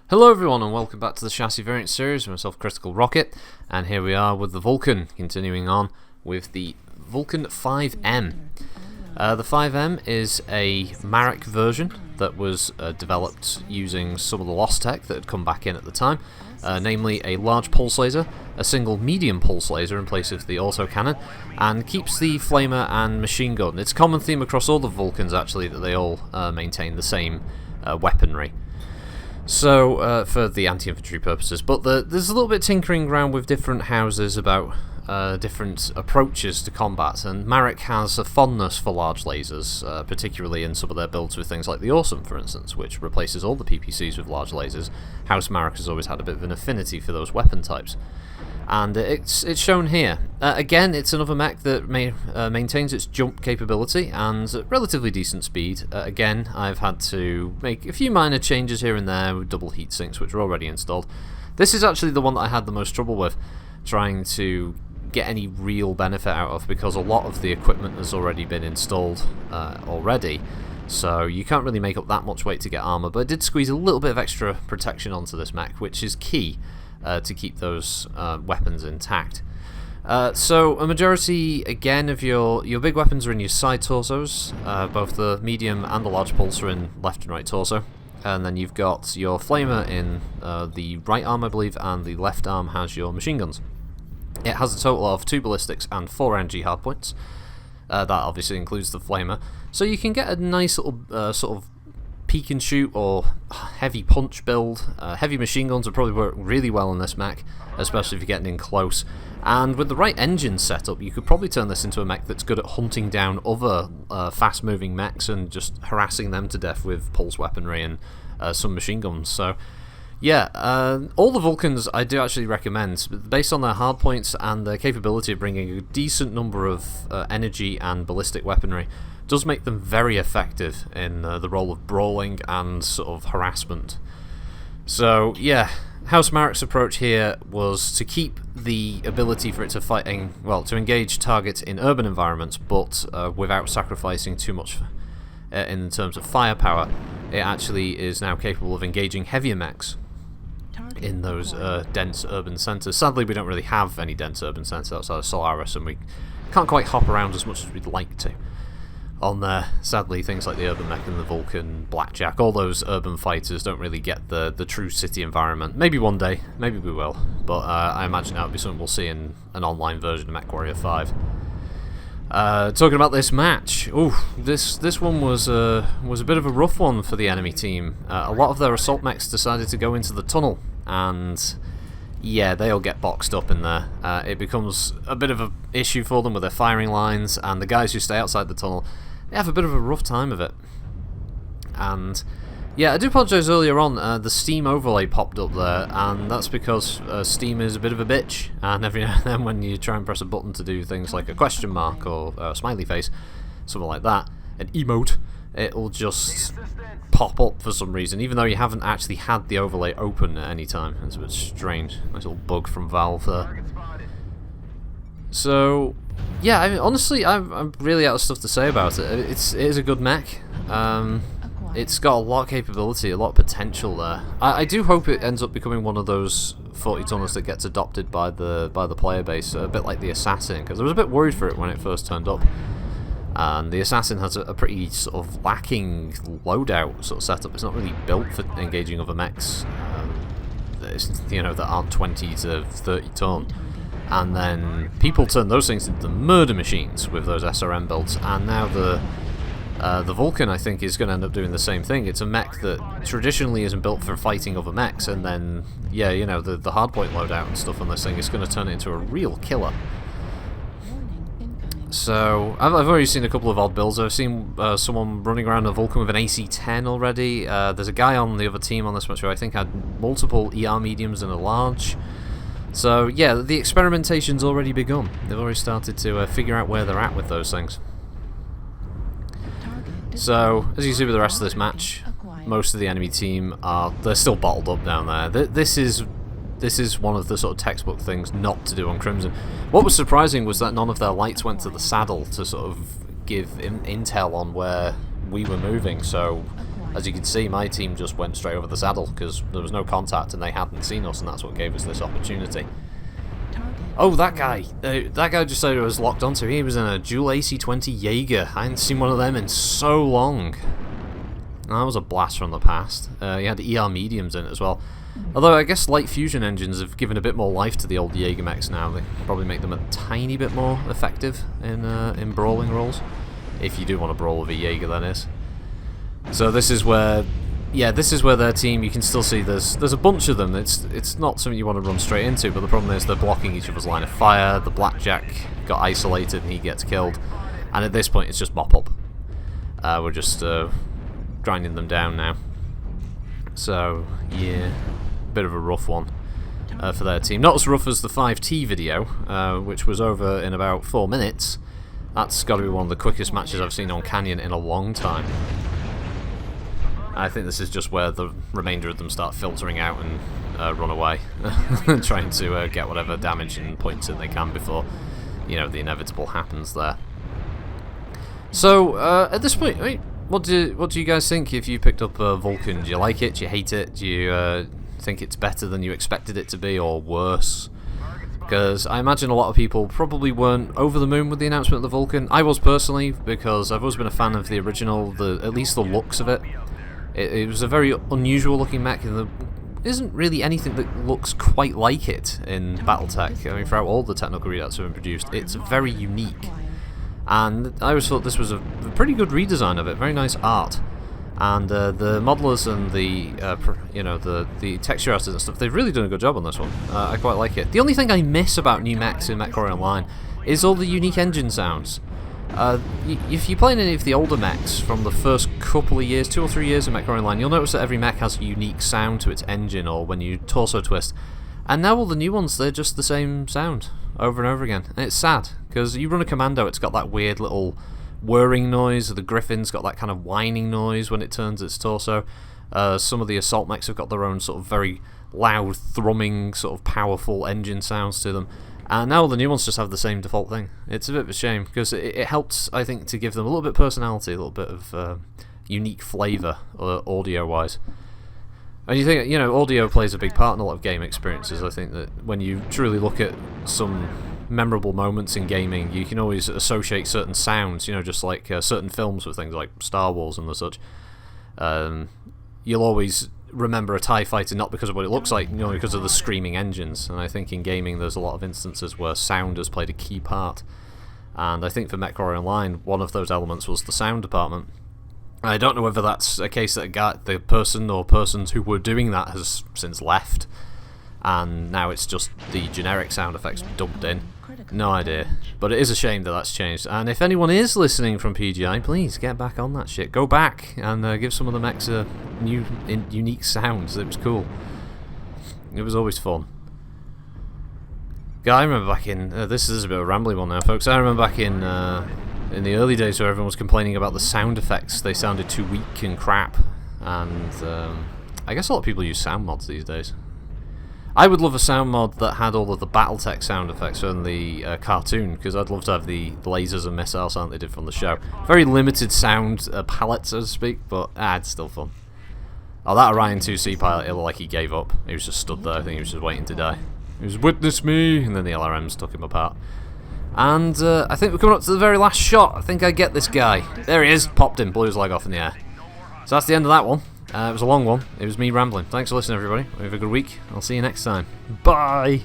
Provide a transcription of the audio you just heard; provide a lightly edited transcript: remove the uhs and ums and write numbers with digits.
Hello everyone and welcome back to the Chassis Variant series with myself, Critical Rocket, and here we are with the Vulcan, continuing on with the Vulcan 5M. The 5M is a Marik version that was developed using some of the lostech that had come back in at the time, namely a large pulse laser, a single medium pulse laser in place of the autocannon, and keeps the flamer and machine gun. It's a common theme across all the Vulcans actually that they all maintain the same weaponry. So, for the anti-infantry purposes, but there's a little bit tinkering around with different houses about different approaches to combat, and Marik has a fondness for large lasers, particularly in some of their builds with things like the Awesome, for instance, which replaces all the PPCs with large lasers. House Marik has always had a bit of an affinity for those weapon types. And it's shown here. Again, it's another mech that maintains its jump capability and relatively decent speed. Again, I've had to make a few minor changes here and there with double heat sinks, which are already installed. This is actually the one that I had the most trouble with trying to get any real benefit out of, because a lot of the equipment has already been installed already. So you can't really make up that much weight to get armor, but I did squeeze a little bit of extra protection onto this mech, which is key to keep those weapons intact. So a majority, again, of your big weapons are in your side torsos. Both the medium and the large pulse are in left and right torso. And then you've got your flamer in the right arm, I believe, and the left arm has your machine guns. It has a total of 2 ballistics and 4 energy hardpoints. That obviously includes the flamer. So you can get a nice little sort of peek and shoot or heavy punch build. Heavy machine guns would probably work really well on this mech, especially if you're getting in close. And with the right engine setup, you could probably turn this into a mech that's good at hunting down other fast-moving mechs and just harassing them to death with pulse weaponry and some machine guns. So, yeah, all the Vulcans I do actually recommend, based on their hardpoints and their capability of bringing a decent number of energy and ballistic weaponry. Does make them very effective in the role of brawling and sort of harassment. So yeah, House Marik's approach here was to keep the ability for it to to engage targets in urban environments, but without sacrificing too much in terms of firepower. It actually is now capable of engaging heavier mechs in those dense urban centres. Sadly, we don't really have any dense urban centres outside of Solaris, and we can't quite hop around as much as we'd like to. On there, sadly, things like the Urban Mech and the Vulcan, Blackjack, all those urban fighters don't really get the true city environment. Maybe one day, maybe we will, but I imagine that would be something we'll see in an online version of MechWarrior 5. Talking about this match, this one was a bit of a rough one for the enemy team. A lot of their assault mechs decided to go into the tunnel, and yeah, they'll get boxed up in there. It becomes a bit of an issue for them with their firing lines, and the guys who stay outside the tunnel, they have a bit of a rough time of it. And yeah, I do apologise earlier on, the Steam overlay popped up there, and that's because Steam is a bit of a bitch, and every now and then when you try and press a button to do things like a question mark or a smiley face, something like that, an emote, it'll just pop up for some reason, even though you haven't actually had the overlay open at any time. It's a bit strange. Nice little bug from Valve there. So, yeah, I mean, honestly, I'm really out of stuff to say about it. It is a good mech. It's got a lot of capability, a lot of potential there. I do hope it ends up becoming one of those 40 tonners that gets adopted by the player base, a bit like the Assassin, because I was a bit worried for it when it first turned up. And the Assassin has a pretty sort of lacking loadout sort of setup. It's not really built for engaging other mechs, that aren't 20 to 30 ton. And then people turn those things into murder machines with those SRM builds. And now the Vulcan, I think, is going to end up doing the same thing. It's a mech that traditionally isn't built for fighting other mechs, and then yeah, the hardpoint loadout and stuff on this thing is going to turn it into a real killer. So, I've already seen a couple of odd builds. I've seen someone running around a Vulcan with an AC-10 already. There's a guy on the other team on this match who I think had multiple ER mediums and a large. So, yeah, the experimentation's already begun. They've already started to figure out where they're at with those things. So, as you see with the rest of this match, most of the enemy team they're still bottled up down there. This is one of the sort of textbook things not to do on Crimson. What was surprising was that none of their lights went to the saddle to sort of give intel on where we were moving, so As you can see, my team just went straight over the saddle because there was no contact and they hadn't seen us, and that's what gave us this opportunity. Oh, that guy just said it was locked onto. He was in a dual AC-20 Jaeger. I hadn't seen one of them in so long. That was a blast from the past. He had ER mediums in it as well. Although I guess light fusion engines have given a bit more life to the old Jaeger mechs now. They probably make them a tiny bit more effective in brawling roles. If you do want to brawl with a Jaeger, that is. So this is where, yeah, this is where their team, you can still see there's a bunch of them. It's not something you want to run straight into, but the problem is they're blocking each other's line of fire. The Blackjack got isolated and he gets killed. And at this point it's just mop up. We're just grinding them down now. So, yeah, bit of a rough one for their team. Not as rough as the 5T video, which was over in about 4 minutes. That's got to be one of the quickest matches I've seen on Canyon in a long time. I think this is just where the remainder of them start filtering out and run away, trying to get whatever damage and points in they can before, you know, the inevitable happens there. So at this point, I mean, what do you guys think if you picked up Vulcan? Do you like it? Do you hate it? Do you think it's better than you expected it to be, or worse? Because I imagine a lot of people probably weren't over the moon with the announcement of the Vulcan. I was personally, because I've always been a fan of the original, at least the looks of it. It was a very unusual looking mech, and there isn't really anything that looks quite like it in BattleTech. I mean, throughout all the technical readouts that have been produced, it's very unique. And I always thought this was a pretty good redesign of it, very nice art. And the modelers and the texture artists and stuff, they've really done a good job on this one. I quite like it. The only thing I miss about new mechs in MechWarrior Online is all the unique engine sounds. If you play any of the older mechs from the first couple of years, 2 or 3 years of MechWarrior Online, you'll notice that every mech has a unique sound to its engine, or when you torso twist. And now all the new ones, they're just the same sound over and over again. And it's sad, because you run a commando, it's got that weird little whirring noise. The Griffin's got that kind of whining noise when it turns its torso. Some of the assault mechs have got their own sort of very loud, thrumming, sort of powerful engine sounds to them. And now all the new ones just have the same default thing. It's a bit of a shame, because it helps, I think, to give them a little bit of personality, a little bit of unique flavour, audio-wise. And you think, you know, audio plays a big part in a lot of game experiences. I think that when you truly look at some memorable moments in gaming, you can always associate certain sounds, you know, just like certain films with things like Star Wars and the such. You'll always remember a TIE fighter not because of what it looks like, you know, because of the screaming engines. And I think in gaming there's a lot of instances where sound has played a key part. And I think for MechWarrior Online, one of those elements was the sound department. I don't know whether that's a case that the person or persons who were doing that has since left, and now it's just the generic sound effects dumped in. No idea. But it is a shame that that's changed. And if anyone is listening from PGI, please get back on that shit. Go back and give some of the mechs a new, unique sounds. It was cool. It was always fun. Yeah, I remember back in... this is a bit of a rambling one now, folks. I remember back in the early days where everyone was complaining about the sound effects. They sounded too weak and crap. And I guess a lot of people use sound mods these days. I would love a sound mod that had all of the BattleTech sound effects from the cartoon, because I'd love to have the lasers and missile sound they did from the show. Very limited sound palette, so to speak, but it's still fun. Oh, that Orion 2C pilot, it looked like he gave up. He was just stood there. I think he was just waiting to die. He was, "Witness me!" And then the LRMs took him apart. And I think we're coming up to the very last shot. I think I get this guy. There he is. Popped him. Blew his leg off in the air. So that's the end of that one. It was a long one. It was me rambling. Thanks for listening, everybody. Have a good week. I'll see you next time. Bye!